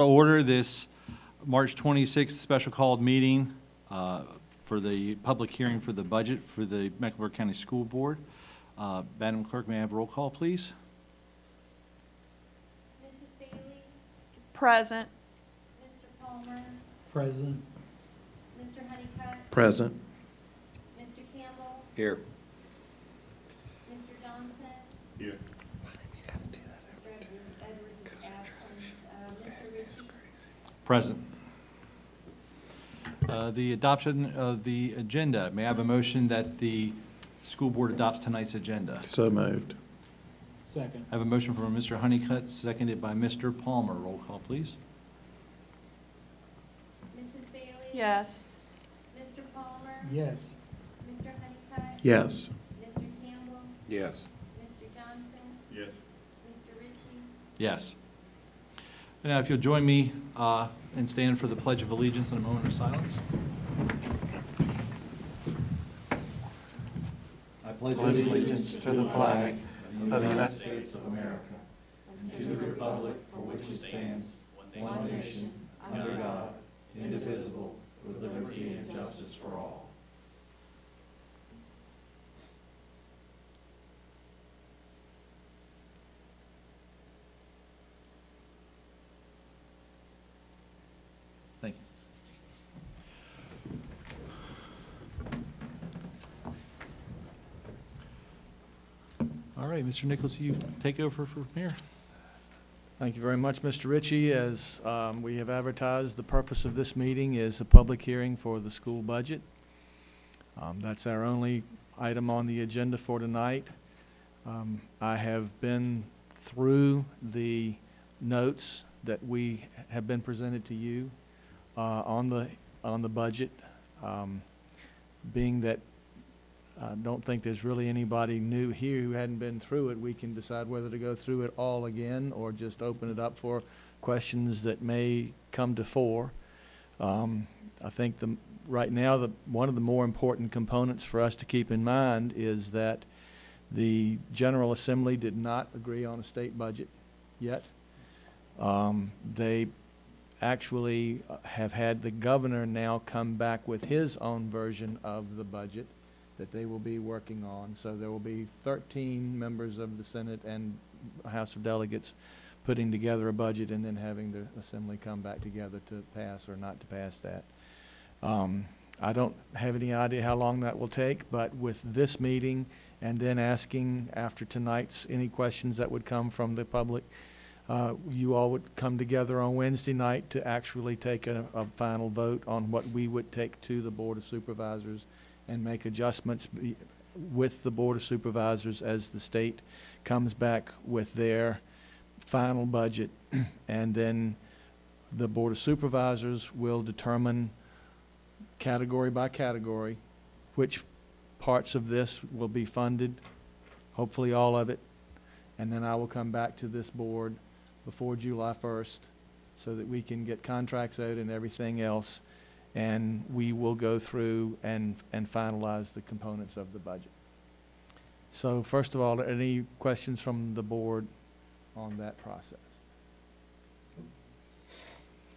Order this March 26th special called meeting for the public hearing for the budget for the Mecklenburg County School Board. Madam Clerk, may I have a roll call, please? Mrs. Bailey? Present. Mr. Palmer? Present. Mr. Honeycutt? Present. Mr. Campbell? Here. Mr. Johnson? Here. Mr. Edwards is absent. Mr. Ritchie? Present. The adoption of the agenda. May I have a motion that the school board adopts tonight's agenda? So moved. Second. I have a motion from Mr. Honeycutt, seconded by Mr. Palmer. Roll call, please. Mrs. Bailey? Yes. Mr. Palmer? Yes. Mr. Honeycutt? Yes. Mr. Campbell? Yes. Mr. Johnson? Yes. Mr. Ritchie? Yes. And now, if you'll join me and stand for the Pledge of Allegiance in a moment of silence. I pledge Allegiance to the flag of the United States of America and to the republic for which it stands, one nation, under God, indivisible, with liberty and justice for all. Thank you. All right, Mr. Nichols, you take over from here. Thank you very much, Mr. Ritchie. As we have advertised, the purpose of this meeting is a public hearing for the school budget. That's our only item on the agenda for tonight. I have been through the notes that we have been presented to you on the budget. Being that I don't think there's really anybody new here who hadn't been through it, we can decide whether to go through it all again or just open it up for questions that may come to fore. I think right now one of the more important components for us to keep in mind is that the General Assembly did not agree on a state budget yet. They actually have had the governor now come back with his own version of the budget that they will be working on. So there will be 13 members of the Senate and House of Delegates putting together a budget and then having the Assembly come back together to pass or not to pass that. I don't have any idea how long that will take, but with this meeting and then asking after tonight's any questions that would come from the public, you all would come together on Wednesday night to actually take a final vote on what we would take to the Board of Supervisors and make adjustments with the Board of Supervisors as the state comes back with their final budget. And then the Board of Supervisors will determine category by category which parts of this will be funded, hopefully all of it. And then I will come back to this board before July 1st so that we can get contracts out and everything else, and we will go through and finalize the components of the budget. So first of all, any questions from the board on that process?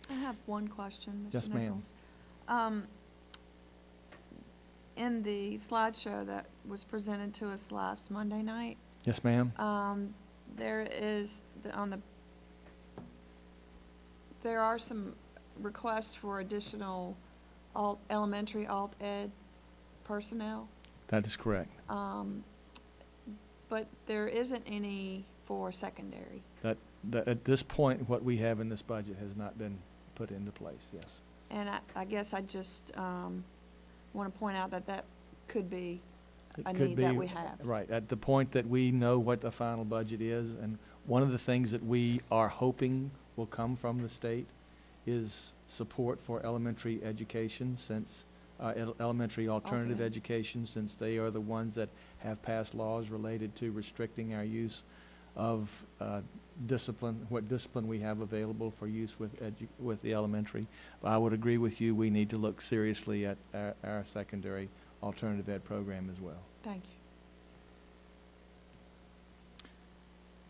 I have one question, Mr. Yes, ma'am. Nichols. In the slideshow that was presented to us last Monday night, Yes, ma'am. there are some requests for additional elementary alt ed personnel, That is correct. but there isn't any for secondary. That at this point, what we have in this budget has not been put into place, yes. And I guess I just want to point out that could be It a could need that be- we have. Right, at the point that we know what the final budget is, and one of the things that we are hoping will come from the state is support for elementary education, since elementary alternative Okay. education, since they are the ones that have passed laws related to restricting our use of discipline, what discipline we have available for use with the elementary. But I would agree with you, we need to look seriously at our secondary alternative ed program as well. Thank you.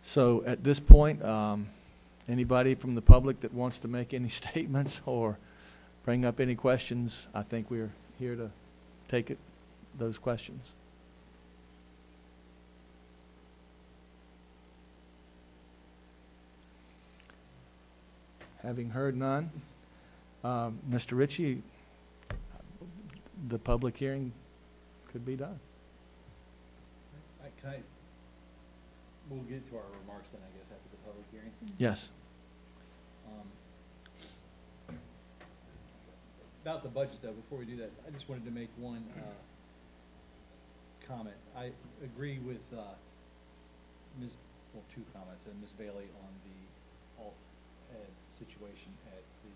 So at this point, Anybody from the public that wants to make any statements or bring up any questions, I think we're here to take those questions. Having heard none, Mr. Ritchie, the public hearing could be done. We'll get to our remarks then, I guess, after the public hearing. Yes. About the budget, though, before we do that, I just wanted to make one comment. I agree with two comments, and Ms. Bailey on the alt ed situation at the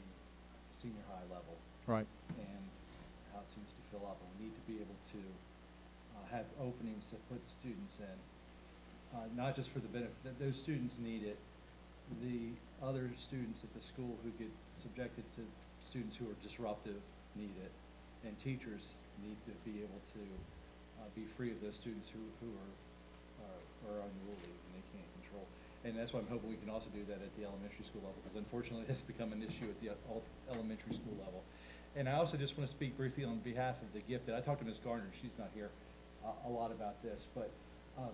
senior high level Right. and how it seems to fill up. And we need to be able to have openings to put students in, not just for the benefit, that those students need it. The other students at the school who get subjected to students who are disruptive need it, and teachers need to be able to be free of those students who are unruly and they can't control. And that's why I'm hoping we can also do that at the elementary school level, because unfortunately it's become an issue at the elementary school level. And I also just want to speak briefly on behalf of the gifted. I talked to Ms. Garner, she's not here, a lot about this, but I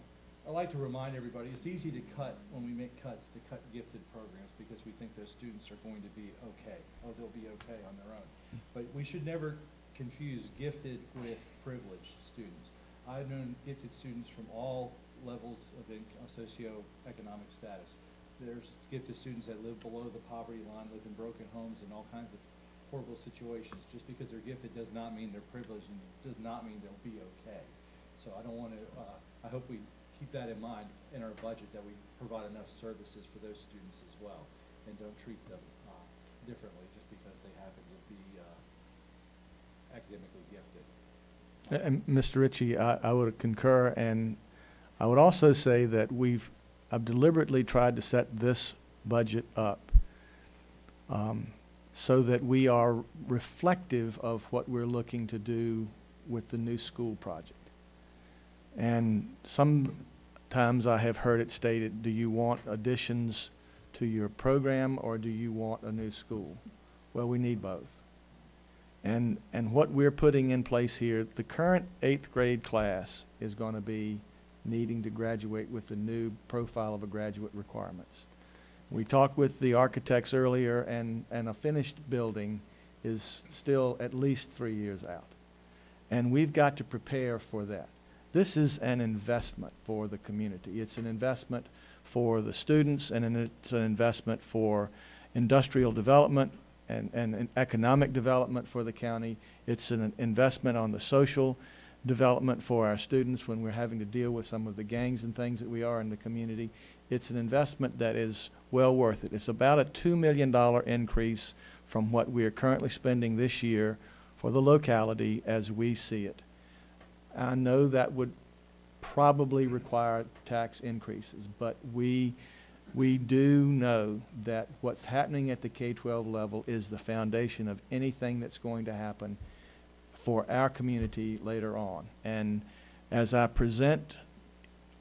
like to remind everybody, it's easy to cut, when we make cuts, to cut gifted programs because we think those students are going to be okay. Oh, they'll be okay on their own. But we should never confuse gifted with privileged students. I've known gifted students from all levels of socioeconomic status. There's gifted students that live below the poverty line, live in broken homes and all kinds of horrible situations. Just because they're gifted does not mean they're privileged and does not mean they'll be okay. So I don't want to, I hope we keep that in mind in our budget, that we provide enough services for those students as well and don't treat them differently just because they happen to be academically gifted. And Mr. Ritchie, I would concur, and I would also say that I've deliberately tried to set this budget up so that we are reflective of what we're looking to do with the new school project. And sometimes I have heard it stated, do you want additions to your program or do you want a new school? Well, we need both. And what we're putting in place here, the current 8th grade class is going to be needing to graduate with the new profile of a graduate requirements. We talked with the architects earlier, and a finished building is still at least 3 years out. And we've got to prepare for that. This is an investment for the community. It's an investment for the students, and it's an investment for industrial development and economic development for the county. It's an investment on the social development for our students when we're having to deal with some of the gangs and things that we are in the community. It's an investment that is well worth it. It's about a $2 million increase from what we are currently spending this year for the locality as we see it. I know that would probably require tax increases, but we do know that what's happening at the K-12 level is the foundation of anything that's going to happen for our community later on. And as I present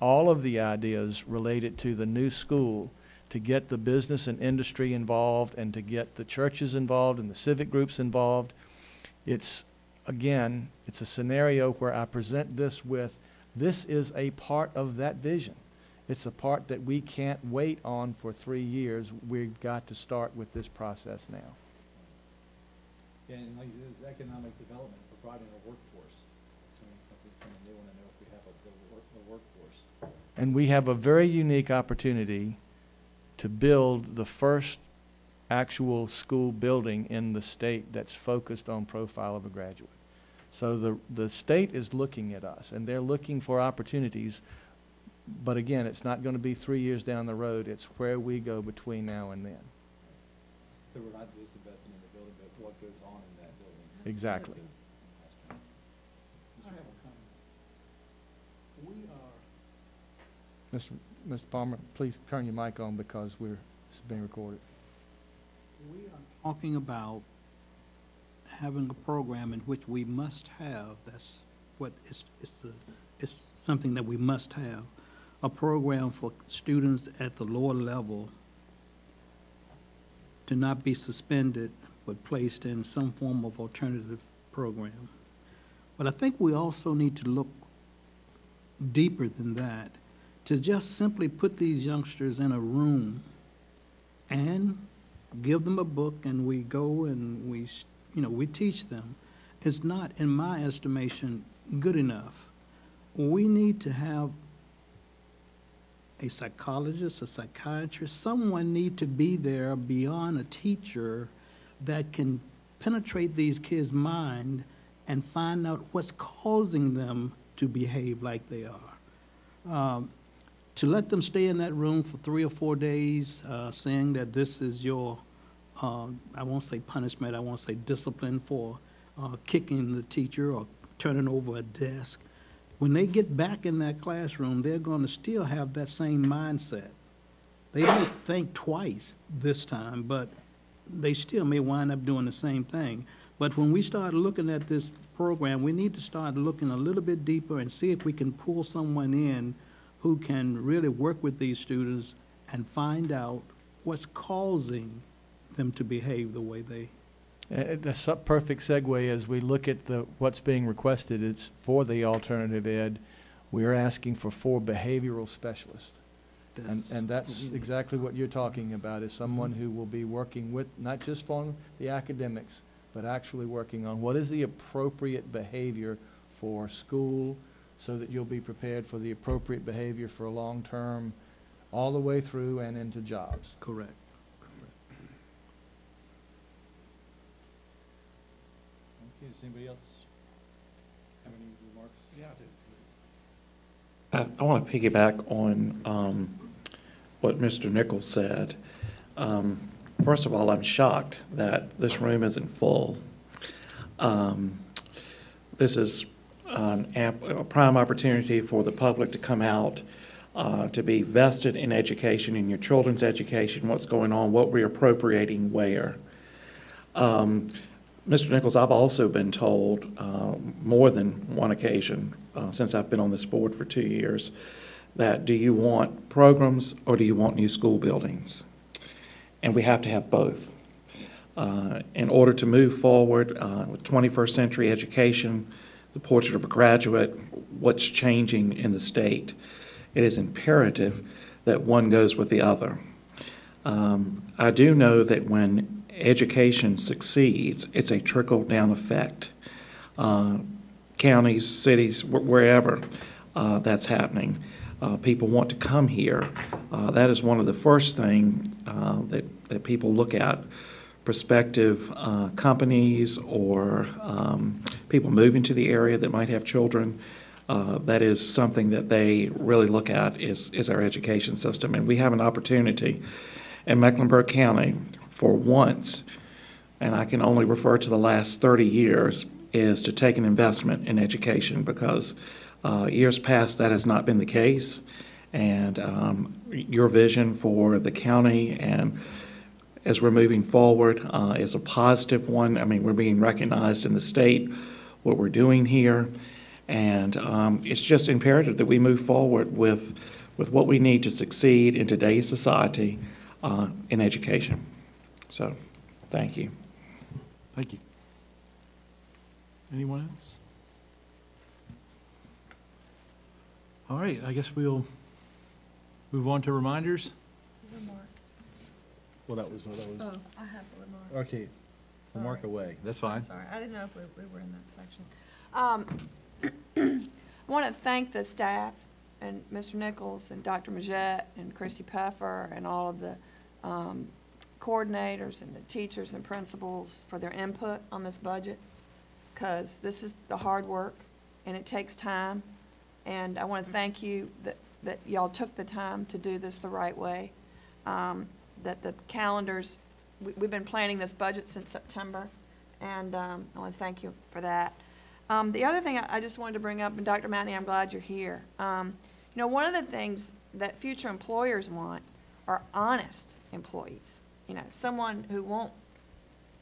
all of the ideas related to the new school, to get the business and industry involved and to get the churches involved and the civic groups involved, it's a scenario where I present this with, this is a part of that vision. It's a part that we can't wait on for 3 years. We've got to start with this process now. Yeah, and like this economic development, providing a workforce. So many companies come in, they want to know if we have a workforce. And we have a very unique opportunity to build the first actual school building in the state that's focused on profile of a graduate. So the state is looking at us, and they're looking for opportunities. But again, it's not going to be 3 years down the road. It's where we go between now and then. So we're not just investing in the building, but what goes on in that building. Exactly. I have a comment. Mr. Palmer, please turn your mic on because it's being recorded. We are talking about having a program in which we must have, that's what it's something that we must have, a program for students at the lower level to not be suspended, but placed in some form of alternative program. But I think we also need to look deeper than that, to just simply put these youngsters in a room and give them a book and we go and we teach them, is not, in my estimation, good enough. We need to have a psychologist, a psychiatrist, someone need to be there beyond a teacher that can penetrate these kids' mind and find out what's causing them to behave like they are. To let them stay in that room for 3 or 4 days, saying that this is your, I won't say punishment, I won't say discipline for kicking the teacher or turning over a desk. When they get back in that classroom, they're going to still have that same mindset. They may think twice this time, but they still may wind up doing the same thing. But when we start looking at this program, we need to start looking a little bit deeper and see if we can pull someone in who can really work with these students and find out what's causing them to behave the way they. That's a perfect segue as we look at what's being requested. It's for the alternative ed. We're asking for 4 behavioral specialists. And that's exactly what you're talking about, is someone who will be working with, not just on the academics, but actually working on what is the appropriate behavior for school, so that you'll be prepared for the appropriate behavior for a long term, all the way through and into jobs. Correct. Okay, does anybody else have any remarks? Yeah, I do. I want to piggyback on what Mr. Nichols said. First of all, I'm shocked that this room isn't full. This is a prime opportunity for the public to come out, to be vested in education, in your children's education, what's going on, what we're appropriating where. Mr. Nichols, I've also been told more than one occasion since I've been on this board for 2 years that do you want programs or do you want new school buildings? And we have to have both. In order to move forward with 21st century education, the portrait of a graduate, what's changing in the state, it is imperative that one goes with the other. I do know that when education succeeds, it's a trickle-down effect. Counties, cities, wherever that's happening, people want to come here. That is one of the first things that people look at. Prospective companies or people moving to the area that might have children, that is something that they really look at is our education system. And we have an opportunity in Mecklenburg County for once, and I can only refer to the last 30 years, is to take an investment in education, because years past that has not been the case. And your vision for the county and as we're moving forward is a positive one. I mean, we're being recognized in the state, what we're doing here, and it's just imperative that we move forward with what we need to succeed in today's society in education. So, thank you. Thank you. Anyone else? All right, I guess we'll move on to reminders. Well, that was. Oh, I have a remark. Okay, remark away. That's fine. Sorry, I didn't know if we were in that section. I want to thank the staff and Mr. Nichols and Dr. Majette and Christy Puffer and all of the coordinators and the teachers and principals for their input on this budget, because this is the hard work and it takes time. And I want to thank you that y'all took the time to do this the right way. That the calendars, we've been planning this budget since September, and I want to thank you for that. The other thing I just wanted to bring up, and Dr. Matney, I'm glad you're here. You know, one of the things that future employers want are honest employees. You know, someone who won't,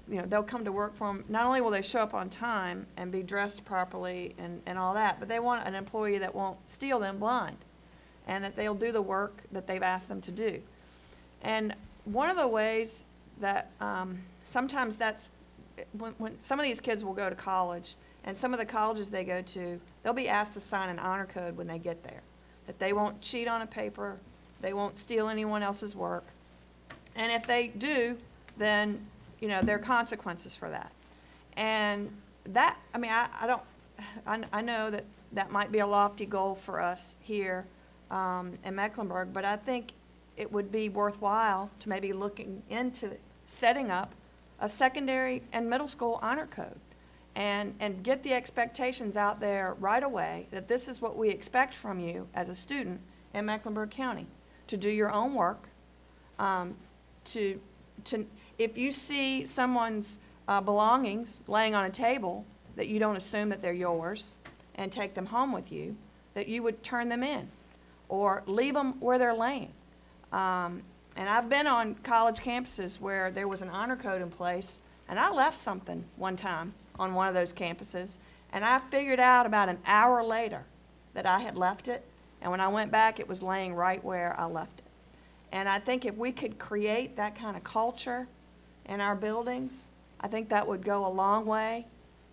you know, they'll come to work for them. Not only will they show up on time and be dressed properly and all that, but they want an employee that won't steal them blind, and that they'll do the work that they've asked them to do. And one of the ways that sometimes that's, when some of these kids will go to college, and some of the colleges they go to, they'll be asked to sign an honor code when they get there, that they won't cheat on a paper, they won't steal anyone else's work. And if they do, then, you know, there are consequences for that. And that, I mean, I know that that might be a lofty goal for us here in Mecklenburg, but I think it would be worthwhile to maybe looking into setting up a secondary and middle school honor code and get the expectations out there right away that this is what we expect from you as a student in Mecklenburg County, to do your own work, if you see someone's belongings laying on a table, that you don't assume that they're yours and take them home with you, that you would turn them in or leave them where they're laying. And I've been on college campuses where there was an honor code in place, and I left something one time on one of those campuses, and I figured out about an hour later that I had left it, and when I went back, it was laying right where I left it. And I think if we could create that kind of culture in our buildings, I think that would go a long way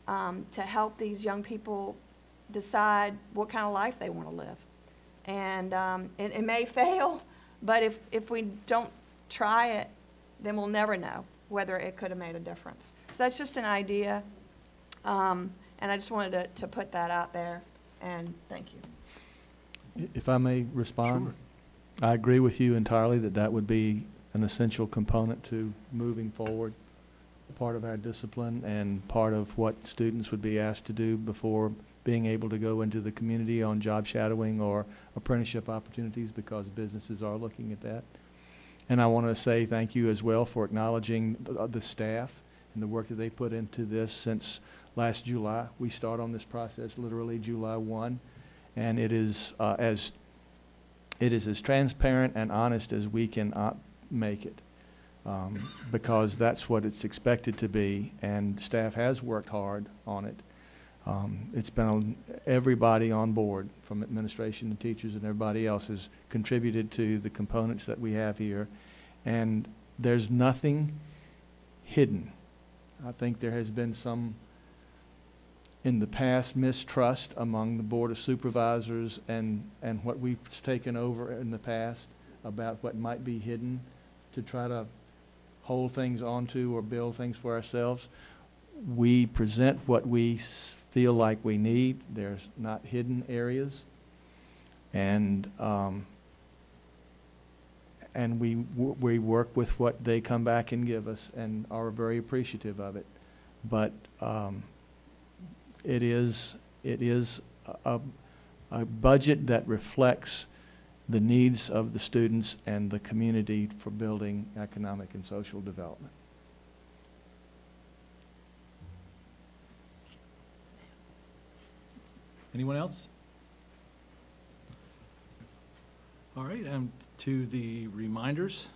to help these young people decide what kind of life they want to live. And it may fail, but if we don't try it, then we'll never know whether it could have made a difference. So that's just an idea, and I just wanted to put that out there, and thank you. If I may respond? Sure. I agree with you entirely that that would be an essential component to moving forward, part of our discipline and part of what students would be asked to do before being able to go into the community on job shadowing or apprenticeship opportunities, because businesses are looking at that. And I want to say thank you as well for acknowledging the staff and the work that they put into this since last July. We start on this process literally July 1, and it is as transparent and honest as we can make it, because that's what it's expected to be, and staff has worked hard on it. It's been everybody on board, from administration and teachers and everybody else, has contributed to the components that we have here, and there's nothing hidden. I think there has been some, in the past, mistrust among the Board of Supervisors and what we've taken over in the past about what might be hidden to try to hold things onto or build things for ourselves. We present what we feel like we need. There's not hidden areas. And we work with what they come back and give us and are very appreciative of it. But it is a budget that reflects the needs of the students and the community for building economic and social development. Anyone else? All right, to the reminders.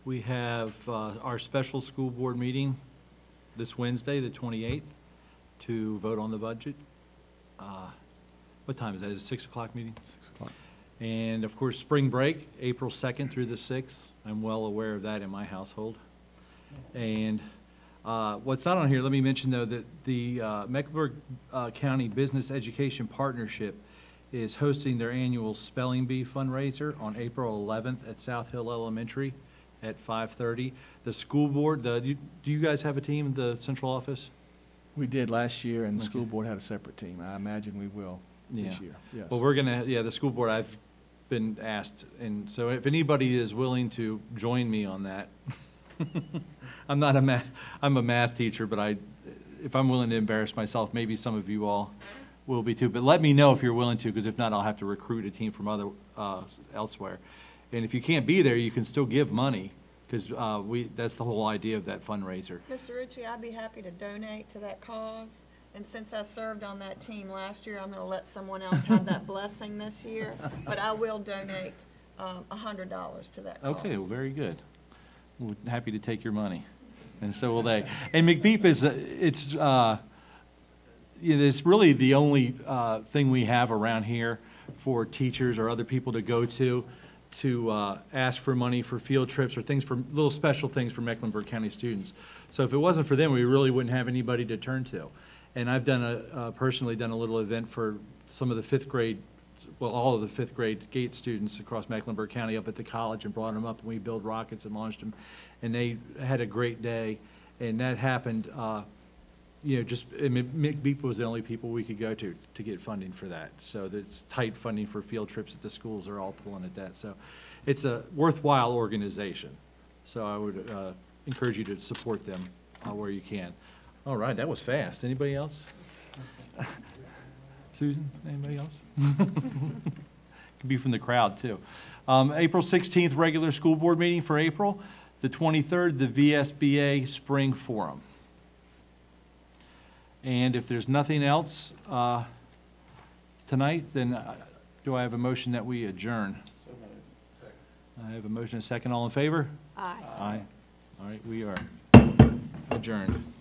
We have our special school board meeting this Wednesday, the 28th, to vote on the budget. What time is that? Is it 6 o'clock meeting? 6 o'clock. And of course, spring break, April 2nd through the 6th. I'm well aware of that in my household. And what's not on here, let me mention though that the Mecklenburg County Business Education Partnership is hosting their annual Spelling Bee fundraiser on April 11th at South Hill Elementary at 5:30. The school board, do you guys have a team in the central office? We did last year, and the Okay. school board had a separate team. I imagine we will this year. Yes. Well, we're gonna, the school board, I've been asked, and so if anybody is willing to join me on that, I'm a math teacher, but if I'm willing to embarrass myself, maybe some of you all will be too. But let me know if you're willing to, because if not, I'll have to recruit a team from elsewhere. And if you can't be there, you can still give money, because that's the whole idea of that fundraiser. Mr. Ritchie, I'd be happy to donate to that cause. And since I served on that team last year, I'm going to let someone else have that blessing this year. But I will donate $100 to that cause. Okay, well, very good. We're happy to take your money, and so will they. And McBeep is, it's really the only thing we have around here for teachers or other people to go ask for money for field trips or things for, little special things for Mecklenburg County students. So if it wasn't for them, we really wouldn't have anybody to turn to. And I've personally done a little event for some of the fifth grade, well, all of the fifth grade GATE students across Mecklenburg County up at the college, and brought them up, and we built rockets and launched them. And they had a great day. And that happened, McBeep was the only people we could go to get funding for that. So that's tight funding for field trips at the schools. They're all pulling at that. So it's a worthwhile organization. So I would encourage you to support them where you can. All right, that was fast. Anybody else? Susan, anybody else? Could be from the crowd, too. April 16th, regular school board meeting for April. The 23rd, the VSBA Spring Forum. And if there's nothing else tonight, then do I have a motion that we adjourn? So moved. I have a motion, a second. All in favor? Aye. Aye. All right, we are adjourned.